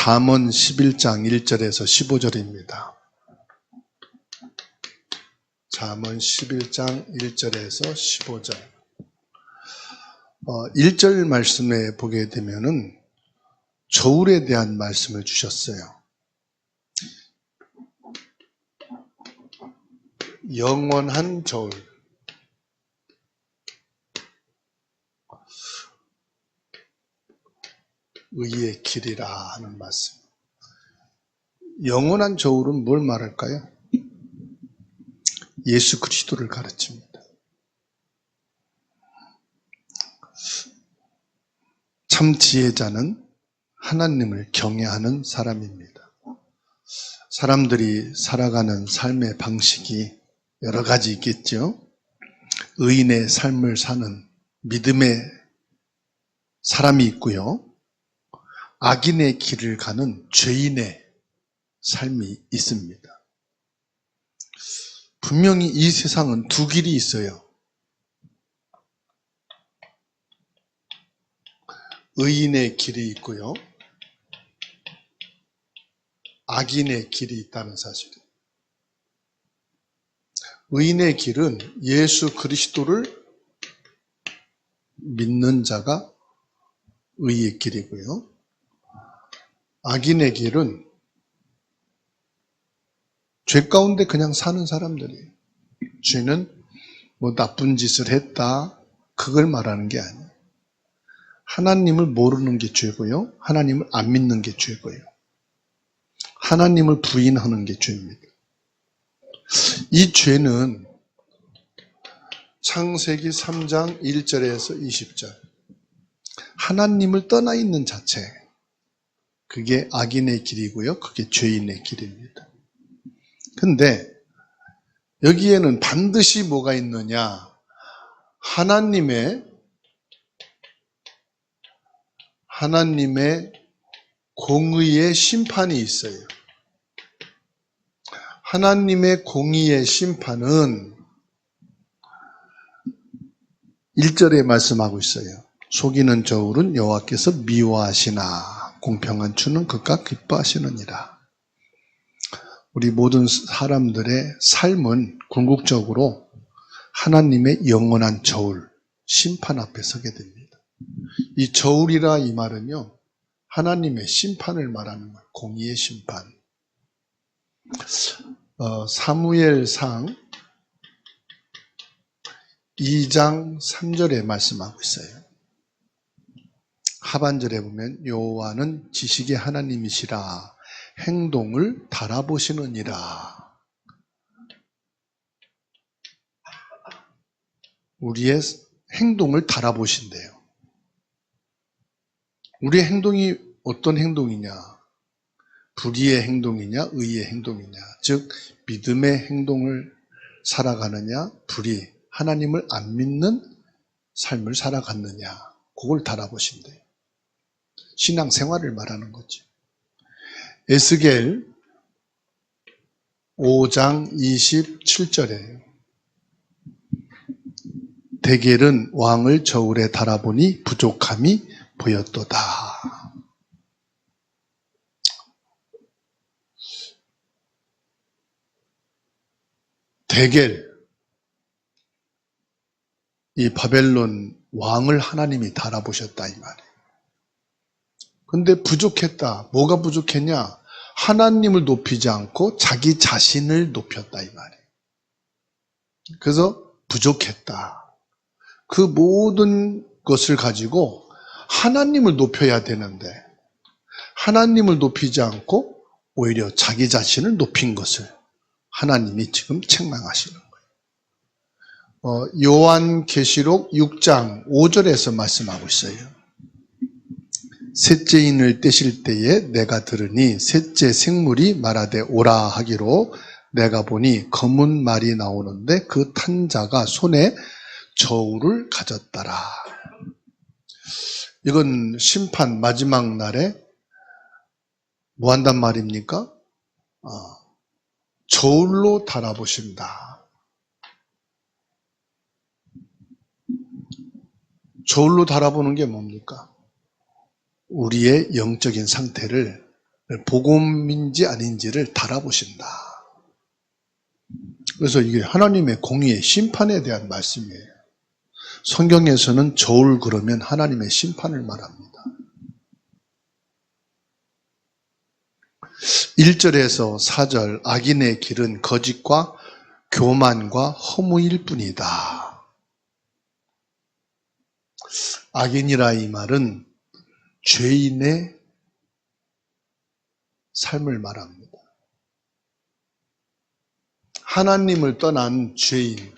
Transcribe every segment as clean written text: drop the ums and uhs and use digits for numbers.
잠언 11장 1절에서 15절입니다. 잠언 11장 1절에서 15절. 1절 말씀에 보게 되면은 저울에 대한 말씀을 주셨어요. 영원한 저울. 의의 길이라 하는 말씀. 영원한 저울은 뭘 말할까요? 예수 그리스도를 가르칩니다. 참 지혜자는 하나님을 경외하는 사람입니다. 사람들이 살아가는 삶의 방식이 여러 가지 있겠죠. 의인의 삶을 사는 믿음의 사람이 있고요. 악인의 길을 가는 죄인의 삶이 있습니다. 분명히 이 세상은 두 길이 있어요. 의인의 길이 있고요. 악인의 길이 있다는 사실이에요. 의인의 길은 예수 그리스도를 믿는 자가 의의 길이고요. 악인의 길은 죄 가운데 그냥 사는 사람들이에요. 죄는 뭐 나쁜 짓을 했다, 그걸 말하는 게 아니에요. 하나님을 모르는 게 죄고요. 하나님을 안 믿는 게 죄고요. 하나님을 부인하는 게 죄입니다. 이 죄는 창세기 3장 1절에서 20절. 하나님을 떠나 있는 자체. 그게 악인의 길이고요. 그게 죄인의 길입니다. 근데 여기에는 반드시 뭐가 있느냐? 하나님의 공의의 심판이 있어요. 하나님의 공의의 심판은 1절에 말씀하고 있어요. 속이는 저울은 여호와께서 미워하시나 공평한 주는 그가 기뻐하시느니라. 우리 모든 사람들의 삶은 궁극적으로 하나님의 영원한 저울, 심판 앞에 서게 됩니다. 이 저울이라 이 말은요, 하나님의 심판을 말하는 거예요. 공의의 심판. 사무엘상 2장 3절에 말씀하고 있어요. 하반절에 보면 여호와는 지식의 하나님이시라 행동을 달아보시느니라. 우리의 행동을 달아보신대요. 우리의 행동이 어떤 행동이냐? 불의의 행동이냐? 의의 행동이냐? 즉 믿음의 행동을 살아가느냐? 불의, 하나님을 안 믿는 삶을 살아갔느냐? 그걸 달아보신대요. 신앙생활을 말하는 거죠. 에스겔 5장 27절에 데겔은 왕을 저울에 달아보니 부족함이 보였도다. 데겔, 이 바벨론 왕을 하나님이 달아보셨다 이 말이에요. 근데 부족했다. 뭐가 부족했냐? 하나님을 높이지 않고 자기 자신을 높였다 이 말이에요. 그래서 부족했다. 그 모든 것을 가지고 하나님을 높여야 되는데 하나님을 높이지 않고 오히려 자기 자신을 높인 것을 하나님이 지금 책망하시는 거예요. 요한계시록 6장 5절에서 말씀하고 있어요. 셋째인을 떼실 때에 내가 들으니 셋째 생물이 말하되 오라 하기로 내가 보니 검은 말이 나오는데 그 탄 자가 손에 저울을 가졌더라. 이건 심판 마지막 날에 뭐 한단 말입니까? 저울로 달아보신다. 저울로 달아보는 게 뭡니까? 우리의 영적인 상태를 복음인지 아닌지를 달아보신다. 그래서 이게 하나님의 공의의 심판에 대한 말씀이에요. 성경에서는 저울 그러면 하나님의 심판을 말합니다. 1절에서 4절 악인의 길은 거짓과 교만과 허무일 뿐이다. 악인이라 이 말은 죄인의 삶을 말합니다. 하나님을 떠난 죄인,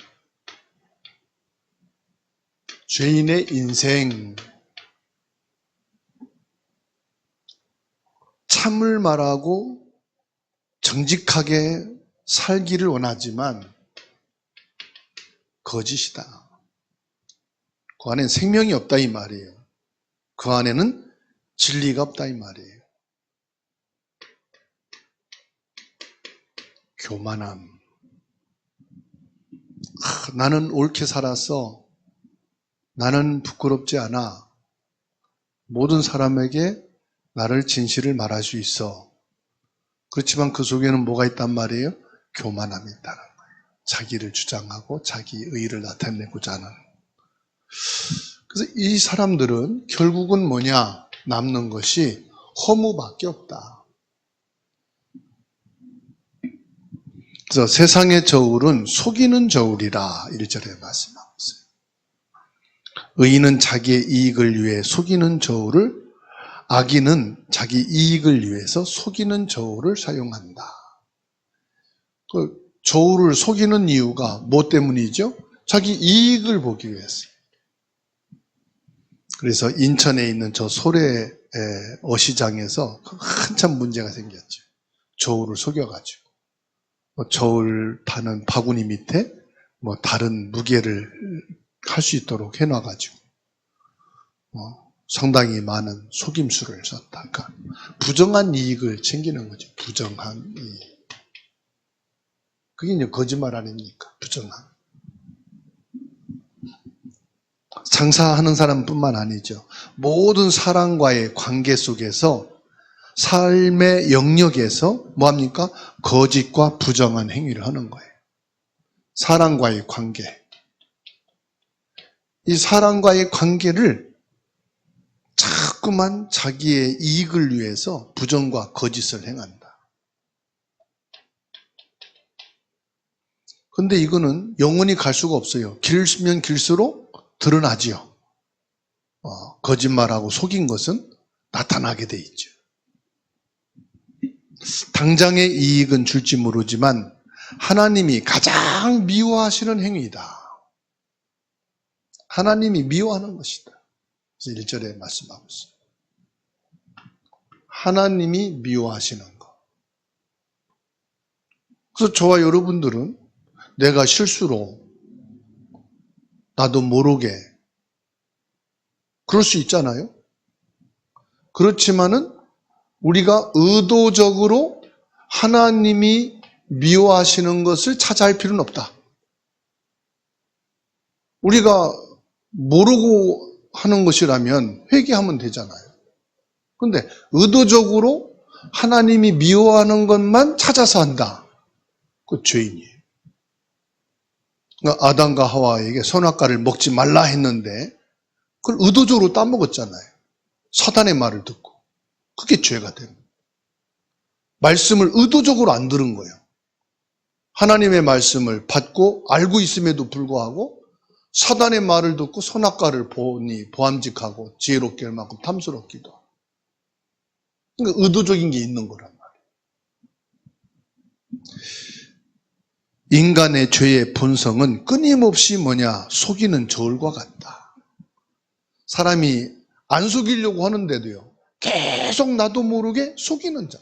죄인의 인생, 참을 말하고 정직하게 살기를 원하지만 거짓이다. 그 안에는 생명이 없다 이 말이에요. 그 안에는 진리가 없다 이 말이에요. 교만함. 나는 옳게 살았어. 나는 부끄럽지 않아. 모든 사람에게 나를 진실을 말할 수 있어. 그렇지만 그 속에는 뭐가 있단 말이에요? 교만함이 있다는 거예요. 자기를 주장하고 자기 의의를 나타내고자 하는. 그래서 이 사람들은 결국은 뭐냐? 남는 것이 허무밖에 없다. 그래서 세상의 저울은 속이는 저울이라 1절에 말씀하고 있어요. 의인은 자기의 이익을 위해 속이는 저울을, 악인은 자기 이익을 위해서 속이는 저울을 사용한다. 그 저울을 속이는 이유가 뭐 때문이죠? 자기 이익을 보기 위해서. 그래서 인천에 있는 저 소래 어시장에서 한참 문제가 생겼죠. 저울을 속여가지고. 저울 파는 바구니 밑에 뭐 다른 무게를 할 수 있도록 해놔가지고 상당히 많은 속임수를 썼다. 그러니까 부정한 이익을 챙기는 거죠. 부정한 이익. 그게 이제 거짓말 아닙니까? 부정한. 장사하는 사람뿐만 아니죠. 모든 사람과의 관계 속에서 삶의 영역에서 뭐합니까? 거짓과 부정한 행위를 하는 거예요. 사람과의 관계. 이 사람과의 관계를 자꾸만 자기의 이익을 위해서 부정과 거짓을 행한다. 그런데 이거는 영원히 갈 수가 없어요. 길면 길수록 드러나지요. 거짓말하고 속인 것은 나타나게 돼 있죠. 당장의 이익은 줄지 모르지만 하나님이 가장 미워하시는 행위이다. 하나님이 미워하는 것이다. 그래서 1절에 말씀하고 있어요. 하나님이 미워하시는 것. 그래서 저와 여러분들은 내가 실수로 나도 모르게 그럴 수 있잖아요. 그렇지만은 우리가 의도적으로 하나님이 미워하시는 것을 찾아할 필요는 없다. 우리가 모르고 하는 것이라면 회개하면 되잖아요. 그런데 의도적으로 하나님이 미워하는 것만 찾아서 한다. 그 죄인이에요. 그러니까 아담과 하와에게 선악과를 먹지 말라 했는데 그걸 의도적으로 따먹었잖아요. 사단의 말을 듣고. 그게 죄가 됩니다. 말씀을 의도적으로 안 들은 거예요. 하나님의 말씀을 받고 알고 있음에도 불구하고 사단의 말을 듣고 선악과를 보니 보암직하고 지혜롭게 할 만큼 탐스럽기도 하고. 그러니까 의도적인 게 있는 거란 말이에요. 인간의 죄의 본성은 끊임없이 뭐냐? 속이는 저울과 같다. 사람이 안 속이려고 하는데도요. 계속 나도 모르게 속이는 자.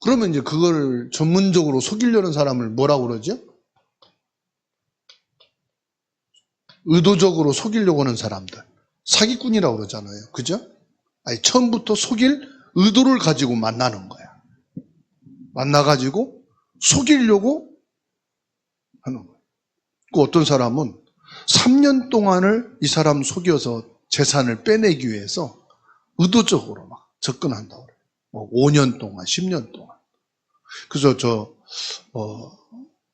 그러면 이제 그걸 전문적으로 속이려는 사람을 뭐라고 그러죠? 의도적으로 속이려고 하는 사람들. 사기꾼이라고 그러잖아요. 그죠? 아니, 처음부터 속일 의도를 가지고 만나는 거야. 만나가지고 속이려고 하는 거야. 그 어떤 사람은 3년 동안을 이 사람 속여서 재산을 빼내기 위해서 의도적으로 막 접근한다고 그래요. 뭐 5년 동안, 10년 동안. 그래서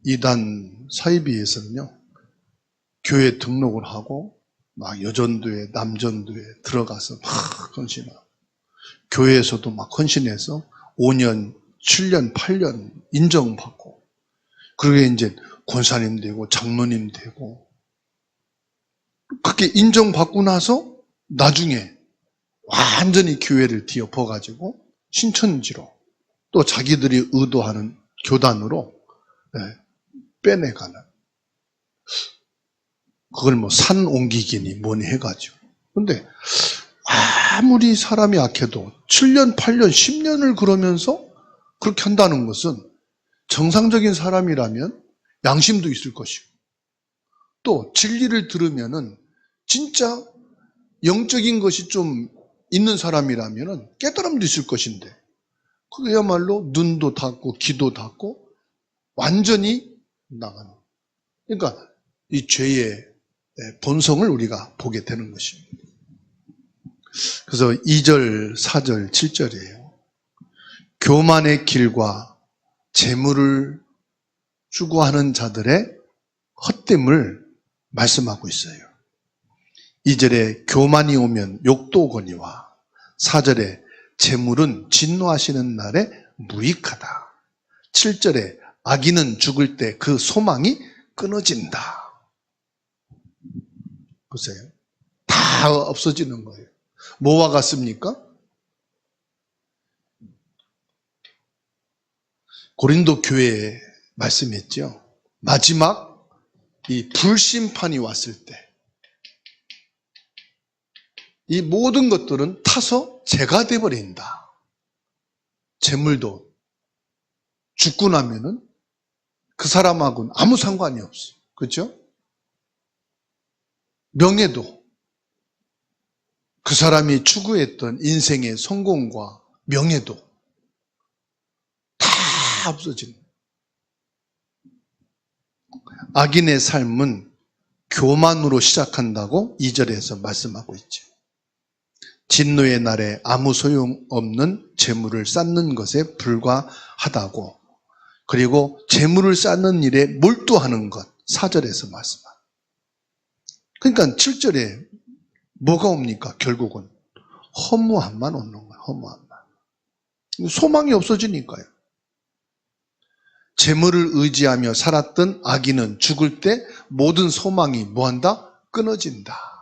이단 사이비에서는요, 교회 등록을 하고, 막 여전도에, 남전도에 들어가서 막 헌신하고, 교회에서도 막 헌신해서 5년, 7년, 8년 인정받고, 그러게 이제 권사님 되고, 장로님 되고, 그렇게 인정받고 나서 나중에 완전히 교회를 뒤엎어가지고 신천지로 또 자기들이 의도하는 교단으로 빼내가는, 그걸 뭐 산 옮기기니 뭐니 해가지고. 근데 아무리 사람이 악해도 7년, 8년, 10년을 그러면서 그렇게 한다는 것은 정상적인 사람이라면 양심도 있을 것이고, 또 진리를 들으면은 진짜 영적인 것이 좀 있는 사람이라면 깨달음도 있을 것인데, 그야말로 눈도 닫고 귀도 닫고 완전히 나가는. 그러니까 이 죄의 본성을 우리가 보게 되는 것입니다. 그래서 2절, 4절, 7절이에요. 교만의 길과 재물을 추구하는 자들의 헛됨을 말씀하고 있어요. 2절에 교만이 오면 욕도 오거니와 4절에 재물은 진노하시는 날에 무익하다. 7절에 악인은 죽을 때 그 소망이 끊어진다. 보세요. 다 없어지는 거예요. 뭐와 같습니까? 고린도 교회에 말씀했죠. 마지막 이 불심판이 왔을 때 이 모든 것들은 타서 재가 되어버린다. 재물도 죽고 나면은 그 사람하고는 아무 상관이 없어. 그렇죠? 명예도, 그 사람이 추구했던 인생의 성공과 명예도 다 없어지는. 악인의 삶은 교만으로 시작한다고 2절에서 말씀하고 있죠. 진노의 날에 아무 소용없는 재물을 쌓는 것에 불과하다고, 그리고 재물을 쌓는 일에 몰두하는 것 4절에서 말씀합니다. 그러니까 7절에 뭐가 옵니까? 결국은 허무함만 오는 거예요. 허무함만. 소망이 없어지니까요. 재물을 의지하며 살았던 악인은 죽을 때 모든 소망이 뭐한다? 끊어진다.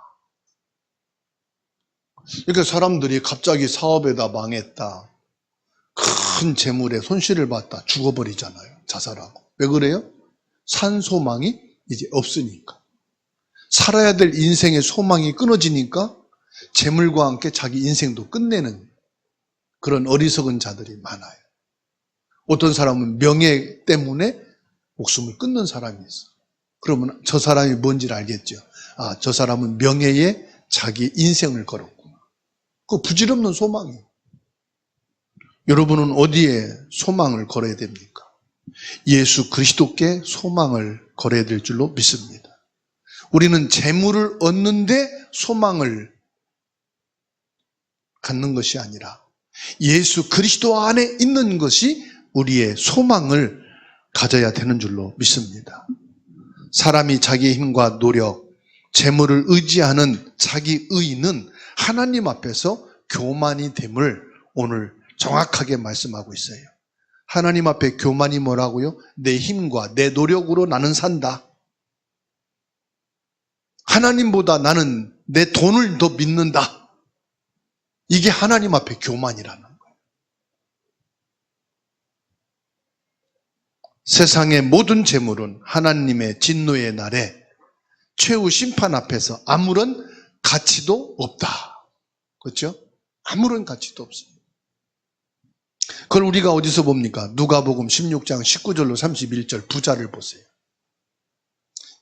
그러니까 사람들이 갑자기 사업에다 망했다, 큰 재물에 손실을 봤다, 죽어버리잖아요. 자살하고. 왜 그래요? 산 소망이 이제 없으니까. 살아야 될 인생의 소망이 끊어지니까 재물과 함께 자기 인생도 끝내는 그런 어리석은 자들이 많아요. 어떤 사람은 명예 때문에 목숨을 끊는 사람이 있어. 그러면 저 사람이 뭔지를 알겠죠. 아, 저 사람은 명예에 자기 인생을 걸었구나. 그 부질없는 소망이에요. 여러분은 어디에 소망을 걸어야 됩니까? 예수 그리스도께 소망을 걸어야 될 줄로 믿습니다. 우리는 재물을 얻는데 소망을 갖는 것이 아니라 예수 그리스도 안에 있는 것이 우리의 소망을 가져야 되는 줄로 믿습니다. 사람이 자기의 힘과 노력, 재물을 의지하는 자기 의는 하나님 앞에서 교만이 됨을 오늘 정확하게 말씀하고 있어요. 하나님 앞에 교만이 뭐라고요? 내 힘과 내 노력으로 나는 산다. 하나님보다 나는 내 돈을 더 믿는다. 이게 하나님 앞에 교만이라는 거예요. 세상의 모든 재물은 하나님의 진노의 날에 최후 심판 앞에서 아무런 가치도 없다. 그렇죠? 아무런 가치도 없습니다. 그걸 우리가 어디서 봅니까? 누가복음 16장 19절로 31절 부자를 보세요.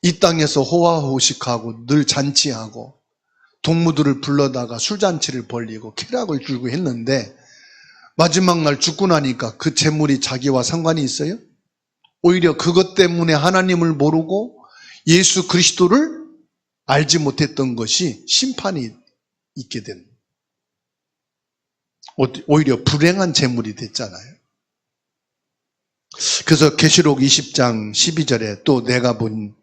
이 땅에서 호화호식하고 늘 잔치하고 동무들을 불러다가 술잔치를 벌리고 쾌락을 주고 했는데 마지막 날 죽고 나니까 그 재물이 자기와 상관이 있어요? 오히려 그것 때문에 하나님을 모르고 예수 그리스도를 알지 못했던 것이 심판이 있게 된. 오히려 불행한 재물이 됐잖아요. 그래서 계시록 20장 12절에 또 내가 본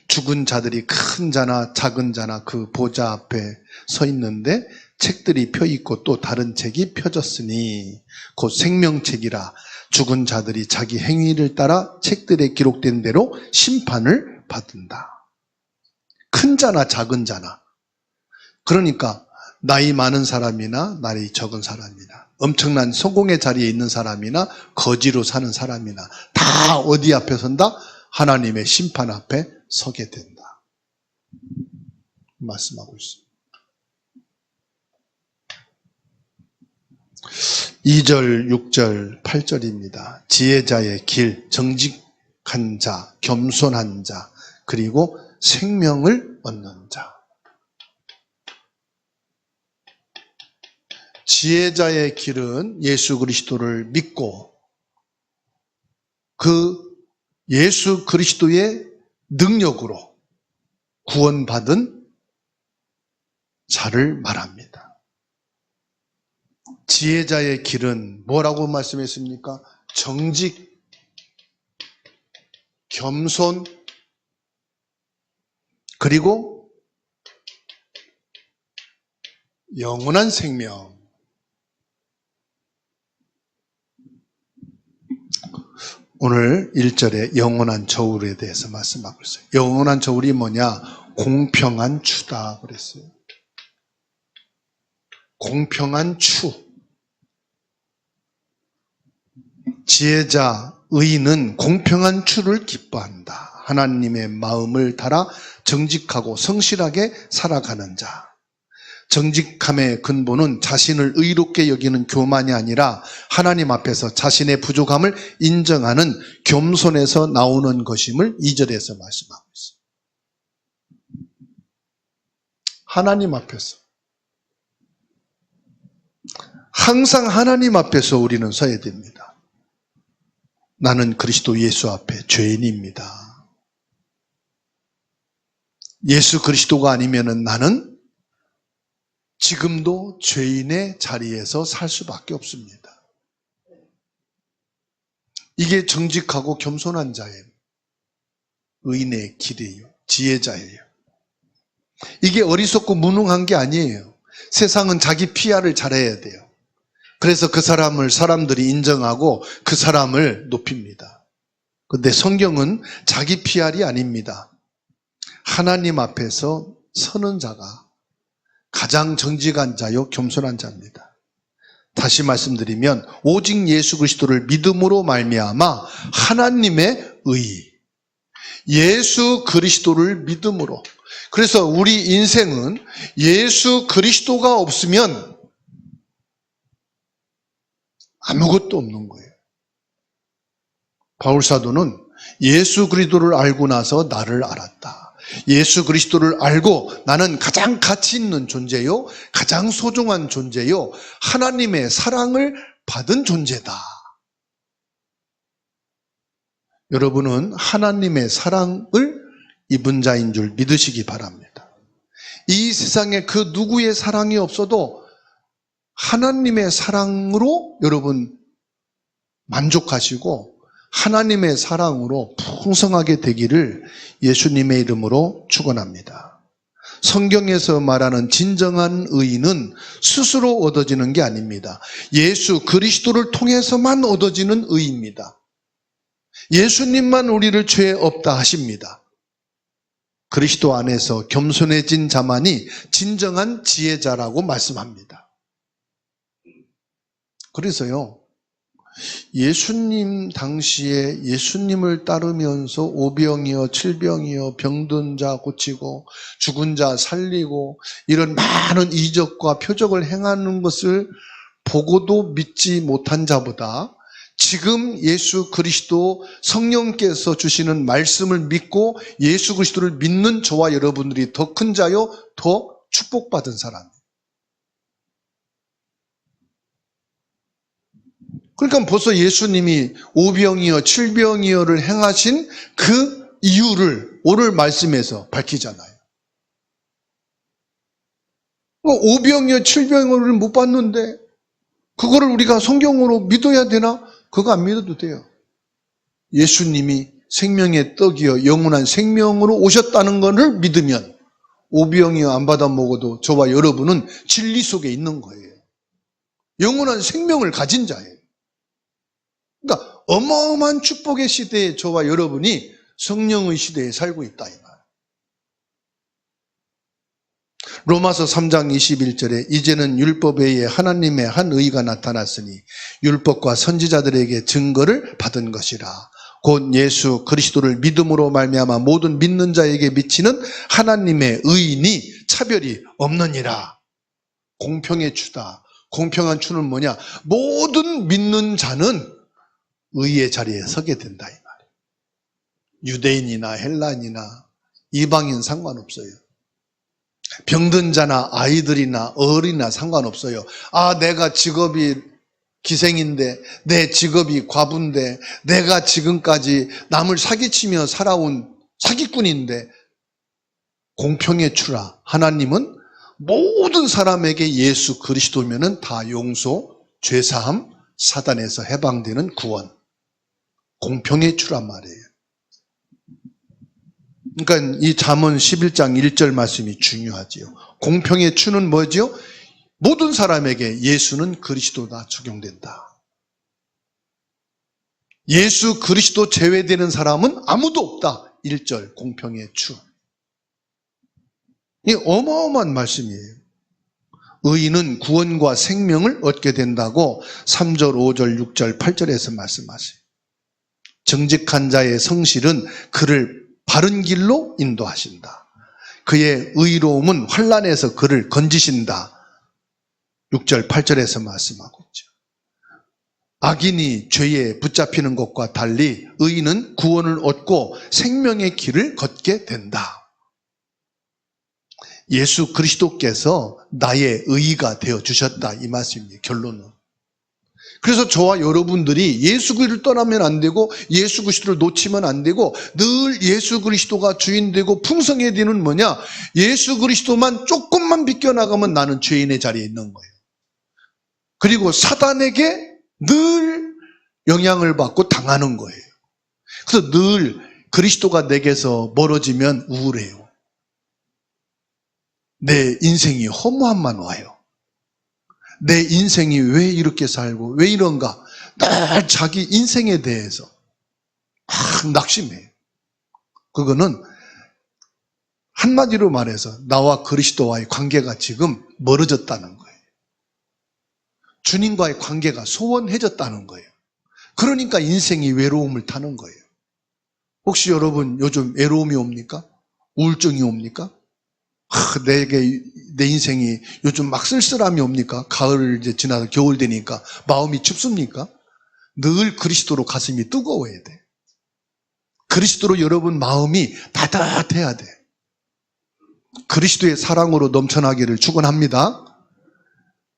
죽은 자들이 큰 자나 작은 자나 그 보좌 앞에 서 있는데 책들이 펴 있고 또 다른 책이 펴졌으니 곧 생명책이라 죽은 자들이 자기 행위를 따라 책들에 기록된 대로 심판을 받는다. 큰 자나 작은 자나, 그러니까 나이 많은 사람이나 나이 적은 사람이나 엄청난 성공의 자리에 있는 사람이나 거지로 사는 사람이나 다 어디 앞에 선다? 하나님의 심판 앞에 서게 된다 말씀하고 있습니다. 2절, 6절, 8절입니다. 지혜자의 길, 정직한 자, 겸손한 자, 그리고 생명을 얻는 자. 지혜자의 길은 예수 그리스도를 믿고 그 예수 그리스도의 능력으로 구원받은 자를 말합니다. 지혜자의 길은 뭐라고 말씀했습니까? 정직, 겸손, 그리고 영원한 생명. 오늘 1절에 영원한 저울에 대해서 말씀하고 있어요. 영원한 저울이 뭐냐? 공평한 추다 그랬어요. 공평한 추. 지혜자, 의인은 공평한 추를 기뻐한다. 하나님의 마음을 따라 정직하고 성실하게 살아가는 자. 정직함의 근본은 자신을 의롭게 여기는 교만이 아니라 하나님 앞에서 자신의 부족함을 인정하는 겸손에서 나오는 것임을 2절에서 말씀하고 있어요. 하나님 앞에서. 항상 하나님 앞에서 우리는 서야 됩니다. 나는 그리스도 예수 앞에 죄인입니다. 예수 그리스도가 아니면은 나는 지금도 죄인의 자리에서 살 수밖에 없습니다. 이게 정직하고 겸손한 자예요. 의인의 길이에요. 지혜자예요. 이게 어리석고 무능한 게 아니에요. 세상은 자기 PR을 잘해야 돼요. 그래서 그 사람을 사람들이 인정하고 그 사람을 높입니다. 그런데 성경은 자기 PR이 아닙니다. 하나님 앞에서 서는 자가 가장 정직한 자요 겸손한 자입니다. 다시 말씀드리면 오직 예수 그리스도를 믿음으로 말미암아 하나님의 의, 예수 그리스도를 믿음으로. 그래서 우리 인생은 예수 그리스도가 없으면 아무것도 없는 거예요. 바울사도는 예수 그리스도를 알고 나서 나를 알았다. 예수 그리스도를 알고 나는 가장 가치 있는 존재요, 가장 소중한 존재요, 하나님의 사랑을 받은 존재다. 여러분은 하나님의 사랑을 입은 자인 줄 믿으시기 바랍니다. 이 세상에 그 누구의 사랑이 없어도 하나님의 사랑으로 여러분 만족하시고 하나님의 사랑으로 풍성하게 되기를 예수님의 이름으로 축원합니다. 성경에서 말하는 진정한 의인은 스스로 얻어지는 게 아닙니다. 예수 그리스도를 통해서만 얻어지는 의입니다. 예수님만 우리를 죄 없다 하십니다. 그리스도 안에서 겸손해진 자만이 진정한 지혜자라고 말씀합니다. 그래서요, 예수님 당시에 예수님을 따르면서 오병이어 칠병이어 병든 자 고치고 죽은 자 살리고 이런 많은 이적과 표적을 행하는 것을 보고도 믿지 못한 자보다 지금 예수 그리스도 성령께서 주시는 말씀을 믿고 예수 그리스도를 믿는 저와 여러분들이 더 큰 자요, 더 축복받은 사람이에요. 그러니까 벌써 예수님이 오병이어 칠병이어를 행하신 그 이유를 오늘 말씀에서 밝히잖아요. 오병이어 칠병이어를 못 봤는데 그거를 우리가 성경으로 믿어야 되나? 그거 안 믿어도 돼요. 예수님이 생명의 떡이여 영원한 생명으로 오셨다는 것을 믿으면 오병이어 안 받아 먹어도 저와 여러분은 진리 속에 있는 거예요. 영원한 생명을 가진 자예요. 그러니까 어마어마한 축복의 시대에 저와 여러분이 성령의 시대에 살고 있다 이 말. 로마서 3장 21절에 이제는 율법 외에 하나님의 한 의가 나타났으니 율법과 선지자들에게 증거를 받은 것이라. 곧 예수 그리스도를 믿음으로 말미암아 모든 믿는 자에게 미치는 하나님의 의인이 차별이 없느니라. 공평의 주다. 공평한 주는 뭐냐? 모든 믿는 자는 의의 자리에 서게 된다 이 말이에요. 유대인이나 헬라인이나 이방인 상관없어요. 병든 자나 아이들이나 어린이나 상관없어요. 아, 내가 직업이 기생인데, 내 직업이 과부인데, 내가 지금까지 남을 사기치며 살아온 사기꾼인데, 공평의 주라. 하나님은 모든 사람에게 예수 그리스도면은 다 용서, 죄사함, 사단에서 해방되는 구원. 공평의 주란 말이에요. 그러니까 이 잠언 11장 1절 말씀이 중요하지요. 공평의 주는 뭐죠? 모든 사람에게 예수는 그리스도다 적용된다. 예수 그리스도 제외되는 사람은 아무도 없다. 1절 공평의 주. 이 어마어마한 말씀이에요. 의인은 구원과 생명을 얻게 된다고 3절, 5절, 6절, 8절에서 말씀하세요. 정직한 자의 성실은 그를 바른 길로 인도하신다. 그의 의로움은 환난에서 그를 건지신다. 6절, 8절에서 말씀하고 있죠. 악인이 죄에 붙잡히는 것과 달리 의인은 구원을 얻고 생명의 길을 걷게 된다. 예수 그리스도께서 나의 의의가 되어주셨다 이 말씀입니다. 결론은. 그래서 저와 여러분들이 예수 그리스도를 떠나면 안 되고 예수 그리스도를 놓치면 안 되고 늘 예수 그리스도가 주인 되고 풍성해야 되는 뭐냐? 예수 그리스도만 조금만 비껴나가면 나는 죄인의 자리에 있는 거예요. 그리고 사단에게 늘 영향을 받고 당하는 거예요. 그래서 늘 그리스도가 내게서 멀어지면 우울해요. 내 인생이 허무함만 와요. 내 인생이 왜 이렇게 살고 왜 이런가? 늘 자기 인생에 대해서 낙심해요. 그거는 한마디로 말해서 나와 그리스도와의 관계가 지금 멀어졌다는 거예요. 주님과의 관계가 소원해졌다는 거예요. 그러니까 인생이 외로움을 타는 거예요. 혹시 여러분 요즘 외로움이 옵니까? 우울증이 옵니까? 내 인생이 요즘 막 쓸쓸함이 옵니까? 가을 이제 지나서 겨울 되니까 마음이 춥습니까? 늘 그리스도로 가슴이 뜨거워야 돼. 그리스도로 여러분 마음이 따뜻해야 돼. 그리스도의 사랑으로 넘쳐나기를 축원합니다.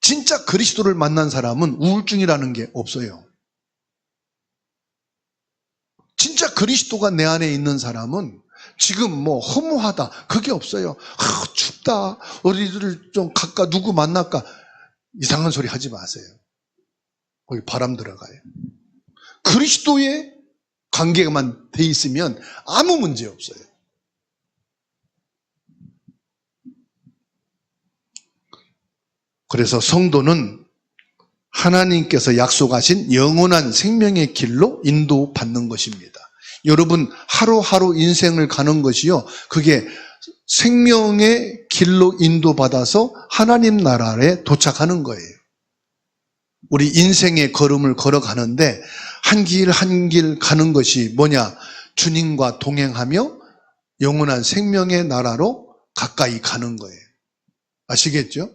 진짜 그리스도를 만난 사람은 우울증이라는 게 없어요. 진짜 그리스도가 내 안에 있는 사람은 지금 뭐 허무하다 그게 없어요. 춥다 어디를 좀 갈까 누구 만날까 이상한 소리 하지 마세요. 거기 바람 들어가요. 그리스도의 관계만 돼 있으면 아무 문제 없어요. 그래서 성도는 하나님께서 약속하신 영원한 생명의 길로 인도받는 것입니다. 여러분 하루하루 인생을 가는 것이요, 그게 생명의 길로 인도받아서 하나님 나라에 도착하는 거예요. 우리 인생의 걸음을 걸어가는데 한 길 한 길 가는 것이 뭐냐? 주님과 동행하며 영원한 생명의 나라로 가까이 가는 거예요. 아시겠죠?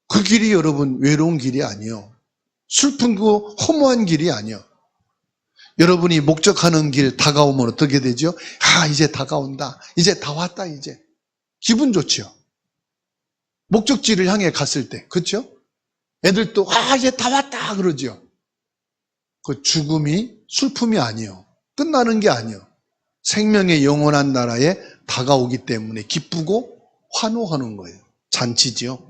그 길이 여러분 외로운 길이 아니요, 슬픈 그 허무한 길이 아니요. 여러분이 목적하는 길 다가오면 어떻게 되죠? 이제 다가온다. 이제 다 왔다. 이제 기분 좋죠. 목적지를 향해 갔을 때, 그렇죠? 애들도 이제 다 왔다 그러죠. 그 죽음이 슬픔이 아니요, 끝나는 게 아니요, 생명의 영원한 나라에 다가오기 때문에 기쁘고 환호하는 거예요. 잔치지요.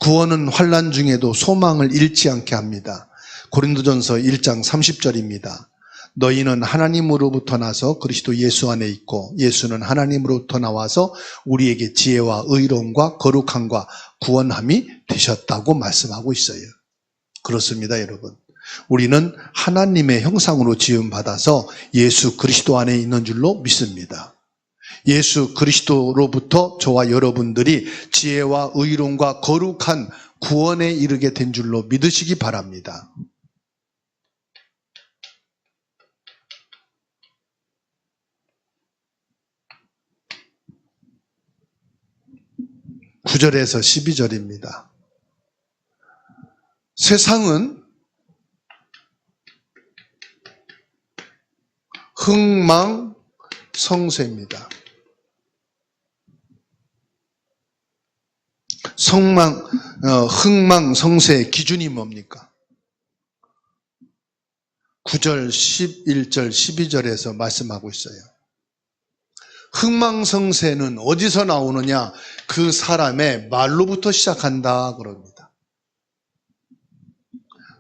구원은 환난 중에도 소망을 잃지 않게 합니다. 고린도전서 1장 30절입니다. 너희는 하나님으로부터 나서 그리스도 예수 안에 있고 예수는 하나님으로부터 나와서 우리에게 지혜와 의로움과 거룩함과 구원함이 되셨다고 말씀하고 있어요. 그렇습니다, 여러분. 우리는 하나님의 형상으로 지음받아서 예수 그리스도 안에 있는 줄로 믿습니다. 예수 그리스도로부터 저와 여러분들이 지혜와 의로움과 거룩한 구원에 이르게 된 줄로 믿으시기 바랍니다. (9절에서) 12절입니다. 세상은 흥망성쇠입니다. 흥망성쇠의 기준이 뭡니까? 9절, 11절, 12절에서 말씀하고 있어요. 흥망성쇠는 어디서 나오느냐? 그 사람의 말로부터 시작한다 그럽니다.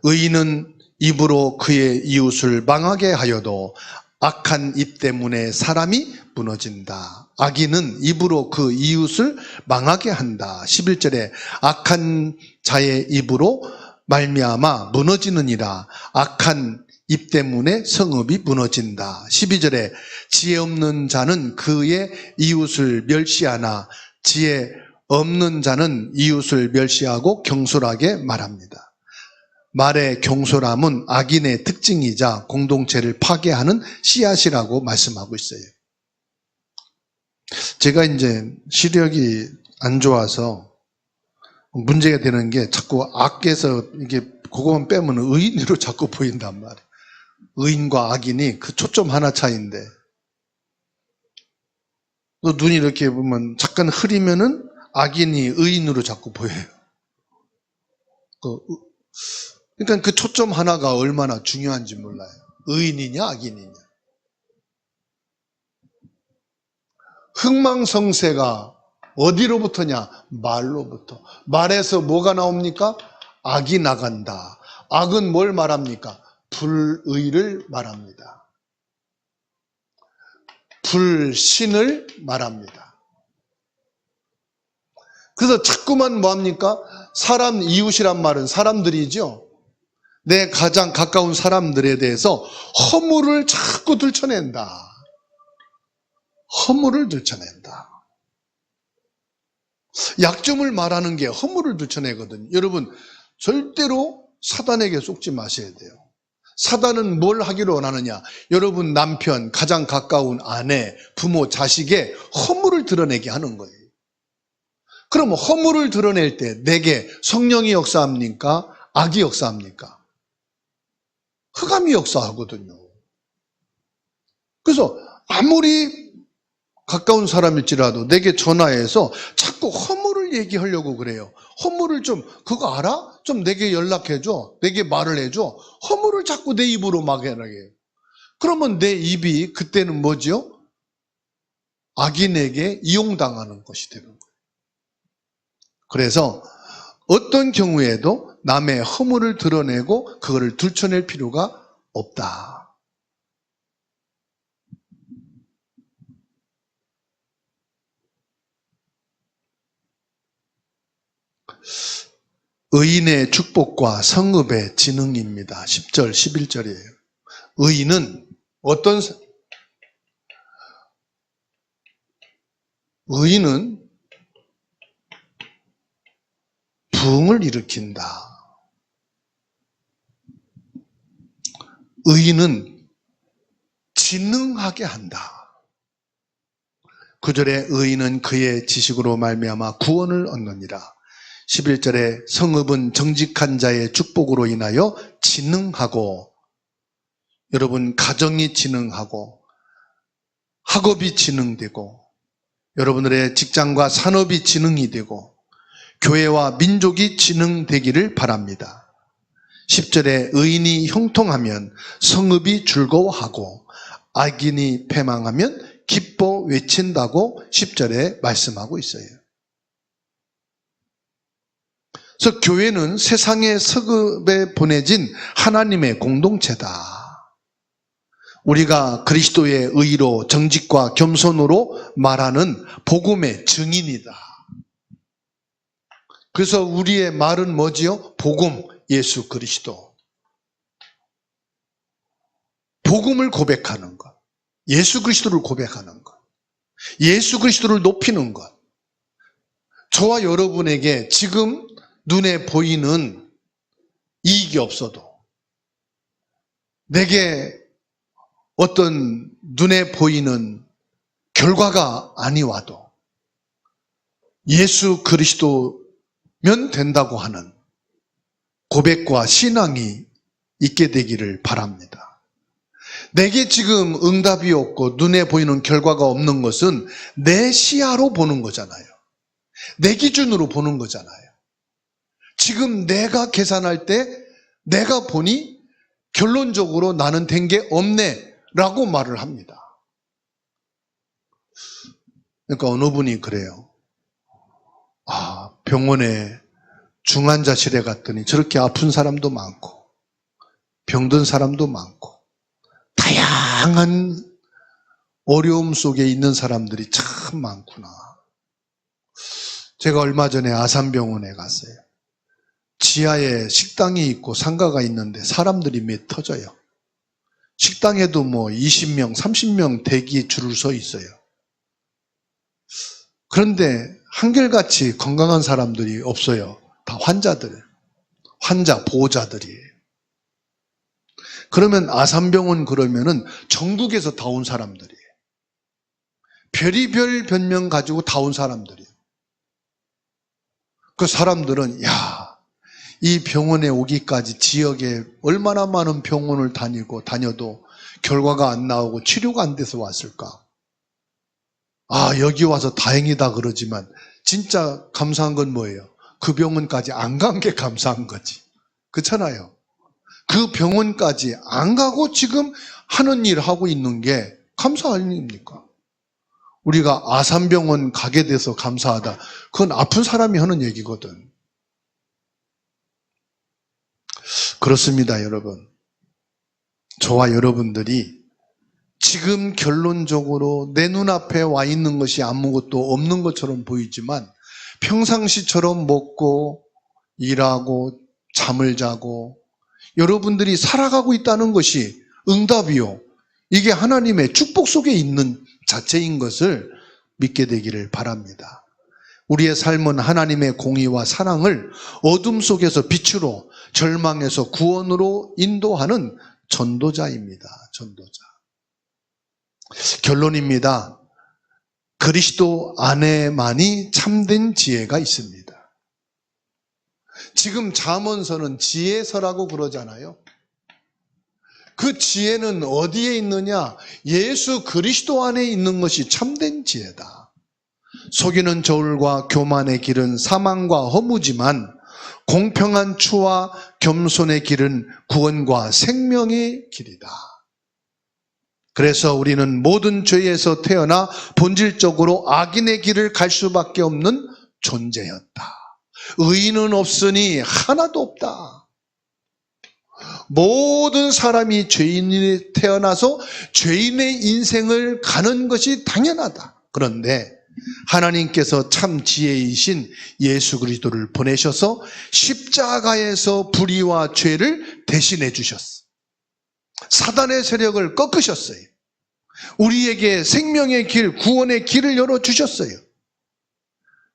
의인은 입으로 그의 이웃을 망하게 하여도 악한 입 때문에 사람이 무너진다. 악인은 입으로 그 이웃을 망하게 한다. 11절에 악한 자의 입으로 말미암아 무너지느니라. 악한 입 때문에 성읍이 무너진다. 12절에 지혜 없는 자는 그의 이웃을 멸시하나 지혜 없는 자는 이웃을 멸시하고 경솔하게 말합니다. 말의 경솔함은 악인의 특징이자 공동체를 파괴하는 씨앗이라고 말씀하고 있어요. 제가 이제 시력이 안 좋아서 문제가 되는 게 자꾸 악에서 이게 그거만 빼면 의인으로 자꾸 보인단 말이에요. 의인과 악인이 그 초점 하나 차이인데 또 눈이 이렇게 보면 잠깐 흐리면은 악인이 의인으로 자꾸 보여요. 그러니까 그 초점 하나가 얼마나 중요한지 몰라요. 의인이냐 악인이냐. 흥망성쇠가 어디로부터냐? 말로부터. 말에서 뭐가 나옵니까? 악이 나간다. 악은 뭘 말합니까? 불의를 말합니다. 불신을 말합니다. 그래서 자꾸만 뭐합니까? 사람 이웃이란 말은 사람들이죠. 내 가장 가까운 사람들에 대해서 허물을 자꾸 들춰낸다. 허물을 들춰낸다. 약점을 말하는 게 허물을 들춰내거든요. 여러분 절대로 사단에게 속지 마셔야 돼요. 사단은 뭘 하기를 원하느냐? 여러분 남편, 가장 가까운 아내, 부모, 자식의 허물을 드러내게 하는 거예요. 그럼 허물을 드러낼 때 내게 성령이 역사합니까? 악이 역사합니까? 흑암이 역사하거든요. 그래서 아무리 가까운 사람일지라도 내게 전화해서 자꾸 허물을 얘기하려고 그래요. 허물을 좀 그거 알아? 좀 내게 연락해줘. 내게 말을 해줘. 허물을 자꾸 내 입으로 막 해요. 그러면 내 입이 그때는 뭐죠? 악인에게 이용당하는 것이 되는 거예요. 그래서 어떤 경우에도 남의 허물을 드러내고 그거를 들춰낼 필요가 없다. 의인의 축복과 성읍의 지능입니다. 10절, 11절이에요. 의인은 의인은 부흥을 일으킨다. 의인은 지능하게 한다. 9절에 의인은 그의 지식으로 말미암아 구원을 얻느니라. 11절에 성읍은 정직한 자의 축복으로 인하여 지능하고, 여러분 가정이 지능하고 학업이 지능되고 여러분들의 직장과 산업이 지능이 되고 교회와 민족이 지능되기를 바랍니다. 10절에 의인이 형통하면 성읍이 즐거워하고 악인이 패망하면 기뻐 외친다고 10절에 말씀하고 있어요. 그래서 교회는 세상의 서급에 보내진 하나님의 공동체다. 우리가 그리스도의 의로 정직과 겸손으로 말하는 복음의 증인이다. 그래서 우리의 말은 뭐지요? 복음, 예수 그리스도. 복음을 고백하는 것. 예수 그리스도를 고백하는 것. 예수 그리스도를 높이는 것. 저와 여러분에게 지금 눈에 보이는 이익이 없어도, 내게 어떤 눈에 보이는 결과가 아니와도 예수 그리스도면 된다고 하는 고백과 신앙이 있게 되기를 바랍니다. 내게 지금 응답이 없고 눈에 보이는 결과가 없는 것은 내 시야로 보는 거잖아요. 내 기준으로 보는 거잖아요. 지금 내가 계산할 때 내가 보니 결론적으로 나는 된 게 없네 라고 말을 합니다. 그러니까 어느 분이 그래요. 병원에 중환자실에 갔더니 저렇게 아픈 사람도 많고 병든 사람도 많고 다양한 어려움 속에 있는 사람들이 참 많구나. 제가 얼마 전에 아산병원에 갔어요. 지하에 식당이 있고 상가가 있는데 사람들이 몇 터져요. 식당에도 20명, 30명 대기 줄을 서 있어요. 그런데 한결같이 건강한 사람들이 없어요. 다 환자들, 환자, 보호자들이에요. 그러면 아산병원 그러면은 전국에서 다 온 사람들이에요. 별의별 변명 가지고 다 온 사람들이에요. 그 사람들은 이 병원에 오기까지 지역에 얼마나 많은 병원을 다녀도 결과가 안 나오고 치료가 안 돼서 왔을까? 여기 와서 다행이다 그러지만 진짜 감사한 건 뭐예요? 그 병원까지 안 간 게 감사한 거지. 그렇잖아요. 그 병원까지 안 가고 지금 하는 일 하고 있는 게 감사 아닙니까? 우리가 아산병원 가게 돼서 감사하다. 그건 아픈 사람이 하는 얘기거든. 그렇습니다, 여러분. 저와 여러분들이 지금 결론적으로 내 눈앞에 와 있는 것이 아무것도 없는 것처럼 보이지만 평상시처럼 먹고 일하고 잠을 자고 여러분들이 살아가고 있다는 것이 응답이요. 이게 하나님의 축복 속에 있는 자체인 것을 믿게 되기를 바랍니다. 우리의 삶은 하나님의 공의와 사랑을 어둠 속에서 빛으로, 절망에서 구원으로 인도하는 전도자입니다. 전도자. 결론입니다. 그리스도 안에만이 참된 지혜가 있습니다. 지금 잠언서는 지혜서라고 그러잖아요. 그 지혜는 어디에 있느냐? 예수 그리스도 안에 있는 것이 참된 지혜다. 속이는 저울과 교만의 길은 사망과 허무지만 공평한 추와 겸손의 길은 구원과 생명의 길이다. 그래서 우리는 모든 죄에서 태어나 본질적으로 악인의 길을 갈 수밖에 없는 존재였다. 의인은 없으니 하나도 없다. 모든 사람이 죄인이 태어나서 죄인의 인생을 가는 것이 당연하다. 그런데 하나님께서 참 지혜이신 예수 그리스도를 보내셔서 십자가에서 불의와 죄를 대신해 주셨어. 사단의 세력을 꺾으셨어요. 우리에게 생명의 길, 구원의 길을 열어주셨어요.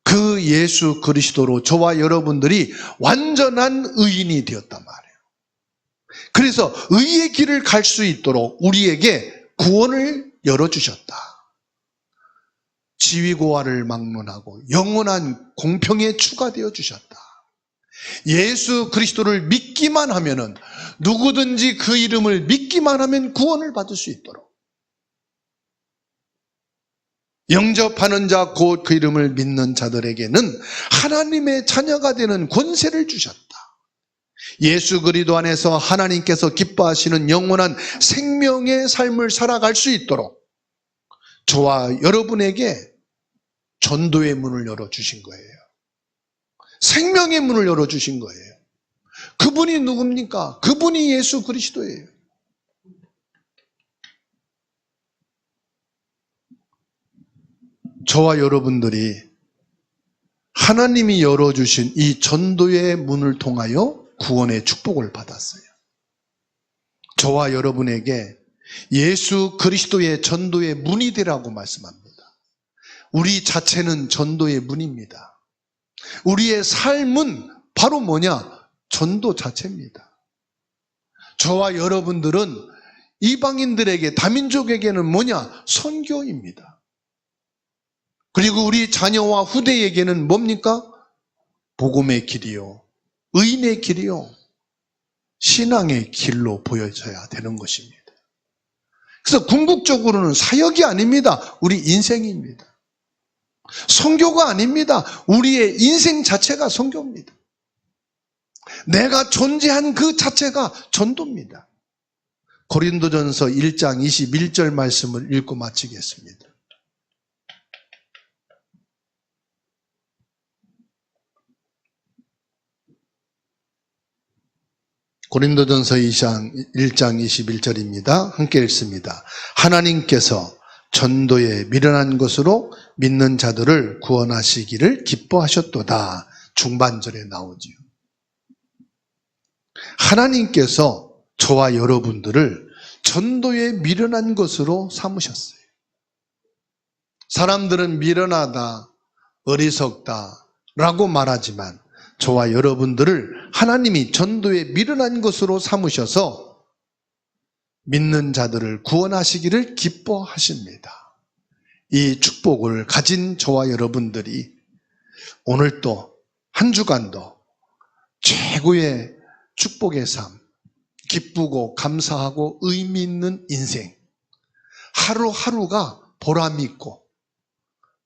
그 예수 그리스도로 저와 여러분들이 완전한 의인이 되었단 말이에요. 그래서 의의 길을 갈 수 있도록 우리에게 구원을 열어주셨다. 지위고하를 막론하고 영원한 공평에 추가되어 주셨다. 예수 그리스도를 믿기만 하면은 누구든지 그 이름을 믿기만 하면 구원을 받을 수 있도록 영접하는 자 곧 그 이름을 믿는 자들에게는 하나님의 자녀가 되는 권세를 주셨다. 예수 그리스도 안에서 하나님께서 기뻐하시는 영원한 생명의 삶을 살아갈 수 있도록 저와 여러분에게 전도의 문을 열어주신 거예요. 생명의 문을 열어주신 거예요. 그분이 누굽니까? 그분이 예수 그리스도예요. 저와 여러분들이 하나님이 열어주신 이 전도의 문을 통하여 구원의 축복을 받았어요. 저와 여러분에게 예수 그리스도의 전도의 문이 되라고 말씀합니다. 우리 자체는 전도의 문입니다. 우리의 삶은 바로 뭐냐? 전도 자체입니다. 저와 여러분들은 이방인들에게, 다민족에게는 뭐냐? 선교입니다. 그리고 우리 자녀와 후대에게는 뭡니까? 복음의 길이요, 의인의 길이요, 신앙의 길로 보여져야 되는 것입니다. 그래서 궁극적으로는 사역이 아닙니다. 우리 인생입니다. 선교가 아닙니다. 우리의 인생 자체가 선교입니다. 내가 존재한 그 자체가 전도입니다. 고린도전서 1장 21절 말씀을 읽고 마치겠습니다. 고린도전서 1장 21절입니다. 함께 읽습니다. 하나님께서 전도에 미련한 것으로 믿는 자들을 구원하시기를 기뻐하셨도다. 중반절에 나오지요. 하나님께서 저와 여러분들을 전도에 미련한 것으로 삼으셨어요. 사람들은 미련하다, 어리석다 라고 말하지만 저와 여러분들을 하나님이 전도에 미련한 것으로 삼으셔서 믿는 자들을 구원하시기를 기뻐하십니다. 이 축복을 가진 저와 여러분들이 오늘도 한 주간도 최고의 축복의 삶, 기쁘고 감사하고 의미 있는 인생, 하루하루가 보람 있고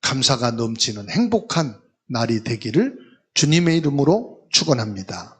감사가 넘치는 행복한 날이 되기를 주님의 이름으로 축원합니다.